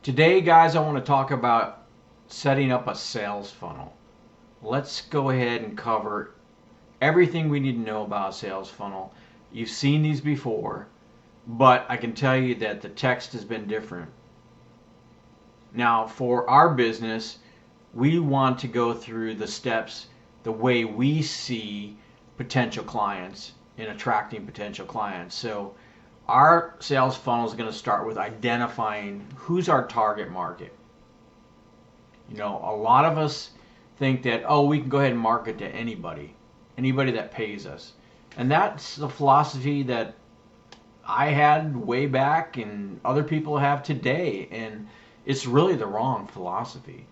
Today, guys, I want to talk about setting up a sales funnel. Let's go ahead and cover everything we need to know about a sales funnel. You've seen these before, but I can tell you that the text has been different. Now, for our business, we want to go through the steps the way we see potential clients and attracting potential clients. So our sales funnel is going to start with identifying who's our target market. You know, a lot of us think that, oh, we can go ahead and market to anybody that pays us. And that's the philosophy that I had way back and other people have today. And it's really the wrong philosophy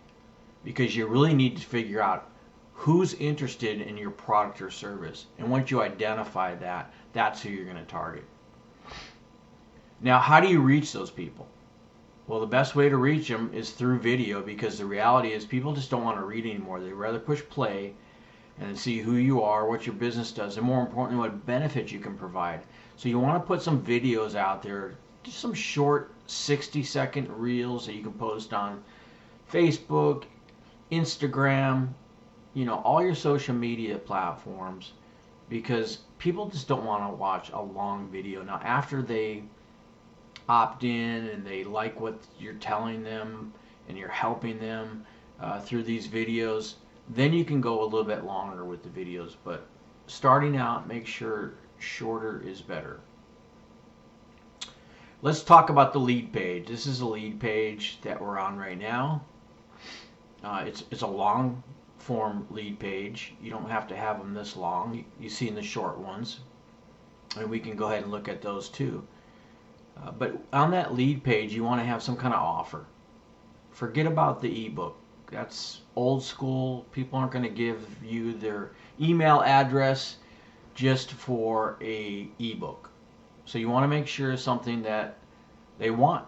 because you really need to figure out who's interested in your product or service. And once you identify that, that's who you're going to target. Now, how do you reach those people? Well, the best way to reach them is through video because the reality is people just don't want to read anymore. They'd rather push play and see who you are, what your business does, and more importantly, what benefits you can provide. So you want to put some videos out there, just some short 60-second reels that you can post on Facebook, Instagram, you know, all your social media platforms because people just don't want to watch a long video. Now, after they opt in and they like what you're telling them and you're helping them through these videos, then you can go a little bit longer with the videos. But starting out, make sure shorter is better. Let's talk about the lead page. This is a lead page that we're on right now. It's a long form lead page. You don't have to have them this long. You've seen the short ones, and we can go ahead and look at those too. But on that lead page, you want to have some kind of offer. Forget about the ebook. That's old school. People aren't going to give you their email address just for a ebook. So you want to make sure it's something that they want.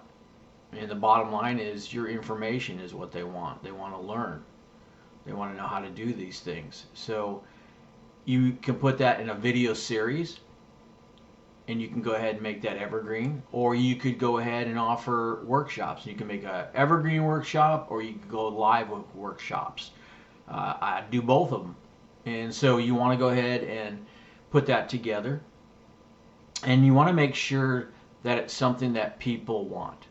And the bottom line is your information is what they want. They want to learn. They want to know how to do these things. So you can put that in a video series and you can go ahead and make that evergreen, or you could go ahead and offer workshops. You can make an evergreen workshop, or you could go live with workshops. I do both of them, and so you want to go ahead and put that together, and you want to make sure that it's something that people want,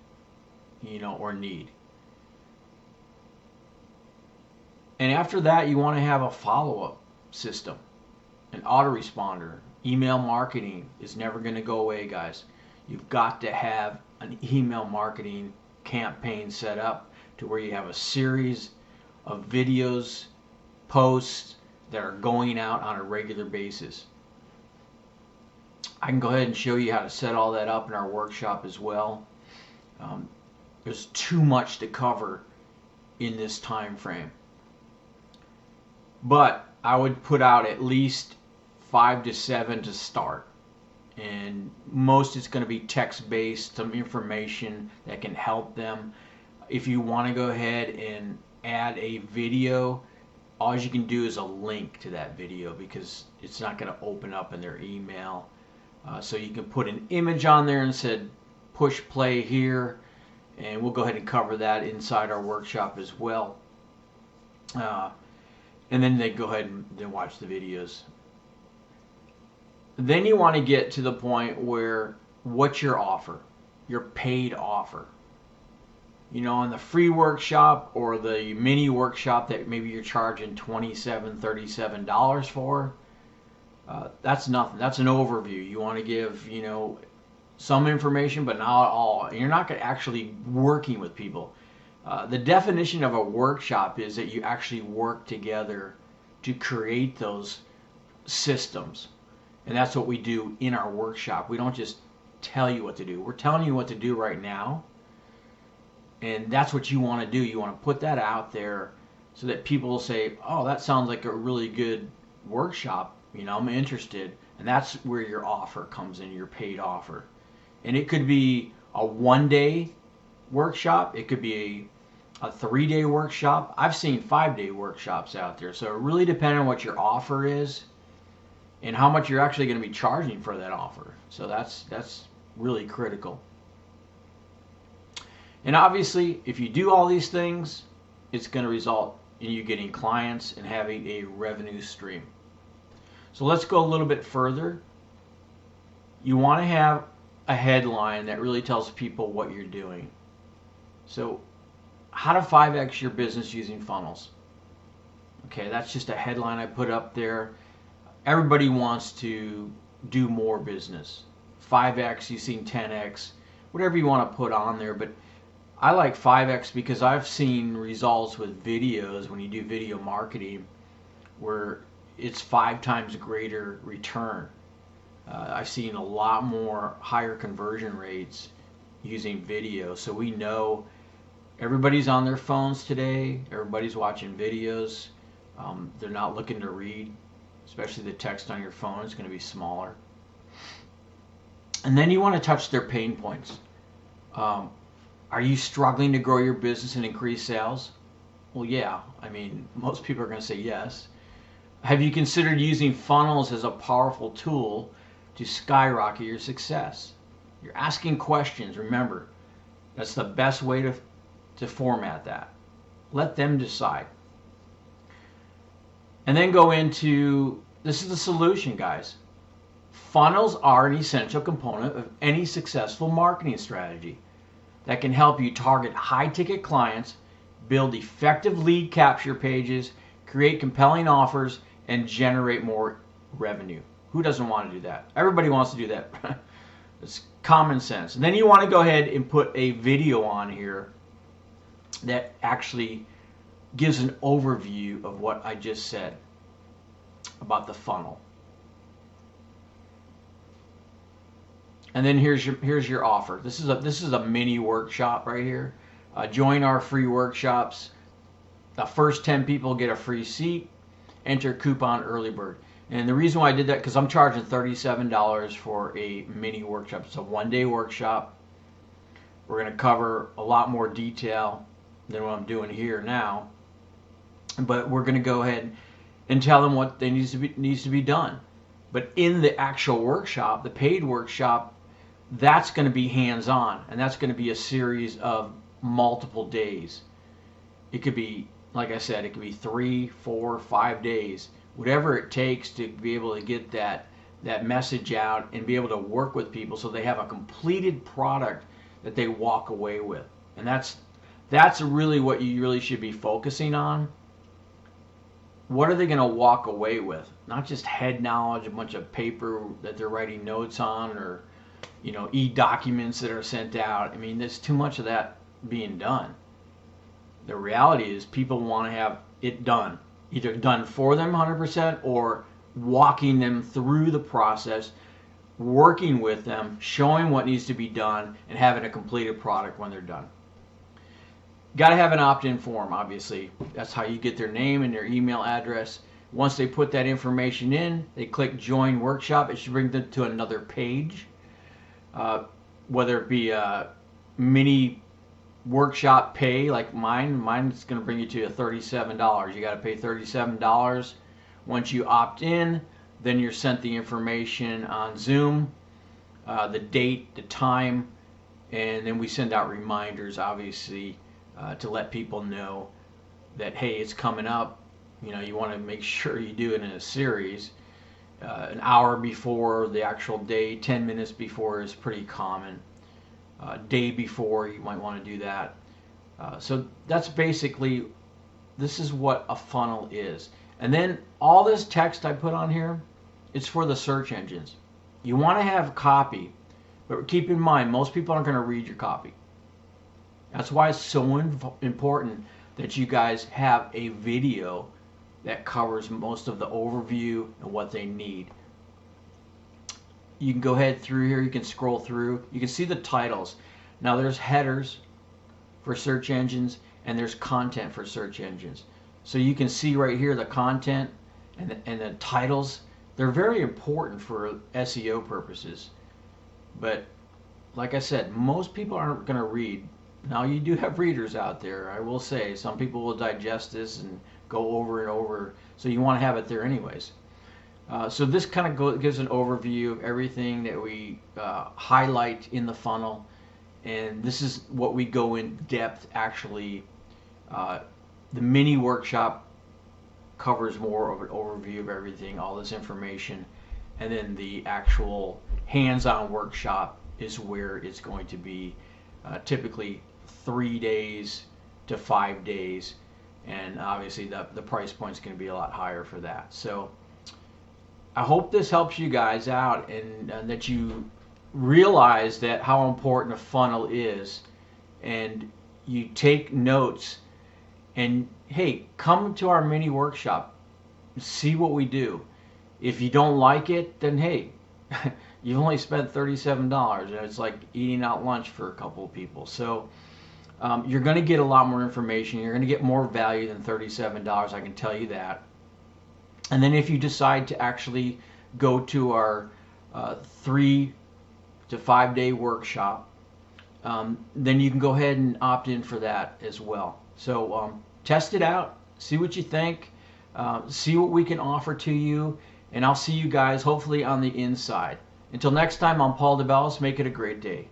you know, or need. And after that, you want to have a follow-up system, an autoresponder. Email marketing is never going to go away, guys. You've got to have an email marketing campaign set up to where you have a series of videos, posts that are going out on a regular basis. I can go ahead and show you how to set all that up in our workshop as well. There's too much to cover in this time frame. But I would put out at least 5 to 7 to start, and most it's going to be text based, some information that can help them. If you want to go ahead and add a video, all you can do is a link to that video because it's not going to open up in their email. So you can put an image on there and said push play here, and we'll go ahead and cover that inside our workshop as well. And then they go ahead and they watch the videos. Then you want to get to the point where what's your offer, your paid offer. You know, on the free workshop or the mini workshop that maybe you're charging $27, $37 for, that's nothing. That's an overview. You want to give, you know, some information, but not all. You're not going to actually working with people. The definition of a workshop is that you actually work together to create those systems. And that's what we do in our workshop. We don't just tell you what to do. We're telling you what to do right now. And that's what you want to do. You want to put that out there so that people will say, oh, that sounds like a really good workshop. You know, I'm interested. And that's where your offer comes in, your paid offer. And it could be a 1-day workshop. It could be a 3-day workshop. I've seen 5-day workshops out there. So it really depends on what your offer is and how much you're actually going to be charging for that offer. So that's really critical. And obviously, if you do all these things, it's going to result in you getting clients and having a revenue stream. So let's go a little bit further. You want to have a headline that really tells people what you're doing. So how to 5x your business using funnels. Okay, that's just a headline I put up there. Everybody wants to do more business. 5x, you've seen 10x, whatever you want to put on there. But I like 5x because I've seen results with videos when you do video marketing where it's 5 times greater return. I've seen a lot more higher conversion rates using video. So we know everybody's on their phones today. Everybody's watching videos. They're not looking to read, especially the text on your phone is going to be smaller. And then you want to touch their pain points. Are you struggling to grow your business and increase sales? Well, yeah. I mean, most people are going to say yes. Have you considered using funnels as a powerful tool to skyrocket your success? You're asking questions. Remember, that's the best way to format that. Let them decide. And then go into, this is the solution, guys. Funnels are an essential component of any successful marketing strategy that can help you target high-ticket clients, build effective lead capture pages, create compelling offers, and generate more revenue. Who doesn't want to do that? Everybody wants to do that. It's common sense. And then you want to go ahead and put a video on here that actually gives an overview of what I just said about the funnel. And then here's your offer. This is a mini workshop right here. Join our free workshops. The first 10 people get a free seat. Enter coupon early bird. And the reason why I did that, because I'm charging $37 for a mini workshop. It's a one-day workshop. We're going to cover a lot more detail than what I'm doing here now. But we're going to go ahead and tell them what needs to be done. But in the actual workshop, the paid workshop, that's going to be hands-on, and that's going to be a series of multiple days. It could be, like I said, it could be 3, 4, 5 days, whatever it takes to be able to get that message out and be able to work with people so they have a completed product that they walk away with. And that's really what you really should be focusing on. What are they going to walk away with? Not just head knowledge, a bunch of paper that they're writing notes on, or e-documents that are sent out. I mean, there's too much of that being done. The reality is people want to have it done, either done for them 100% or walking them through the process, working with them, showing what needs to be done, and having a completed product when they're done. Got to have an opt-in form, obviously. That's how you get their name and their email address. Once they put that information in, they click Join Workshop. It should bring them to another page. Whether it be a mini workshop pay like mine's going to bring you to $37. You got to pay $37. Once you opt in, then you're sent the information on Zoom, the date, the time, and then we send out reminders, obviously, to let people know that, hey, it's coming up. You want to make sure you do it in a series. An hour before the actual day, 10 minutes before is pretty common. Day before, you might want to do that. So that's basically, this is what a funnel is. And then all this text I put on here, it's for the search engines. You want to have copy, but keep in mind, most people aren't going to read your copy. That's why it's so important that you guys have a video that covers most of the overview and what they need. You can go ahead through here, you can scroll through, you can see the titles. Now there's headers for search engines and there's content for search engines. So you can see right here the content and the titles. They're very important for SEO purposes. But like I said, most people aren't going to read. Now you do have readers out there, I will say. Some people will digest this and go over and over, so you want to have it there anyways. So this kind of gives an overview of everything that we highlight in the funnel. and this is what we go in depth actually. Uh, the mini workshop covers more of an overview of everything, all this information, and then the actual hands-on workshop is where it's going to be typically 3 days to 5 days, and obviously the price point is going to be a lot higher for that. So I hope this helps you guys out, and that you realize that how important a funnel is, and you take notes. And hey, come to our mini workshop, see what we do. If you don't like it, then hey, you only spent $37, and it's like eating out lunch for a couple of people. So you're going to get a lot more information. You're going to get more value than $37, I can tell you that. And then if you decide to actually go to our 3 to 5 day workshop, then you can go ahead and opt in for that as well. So test it out, see what you think, see what we can offer to you, and I'll see you guys hopefully on the inside. Until next time, I'm Paul DeBellis. Make it a great day.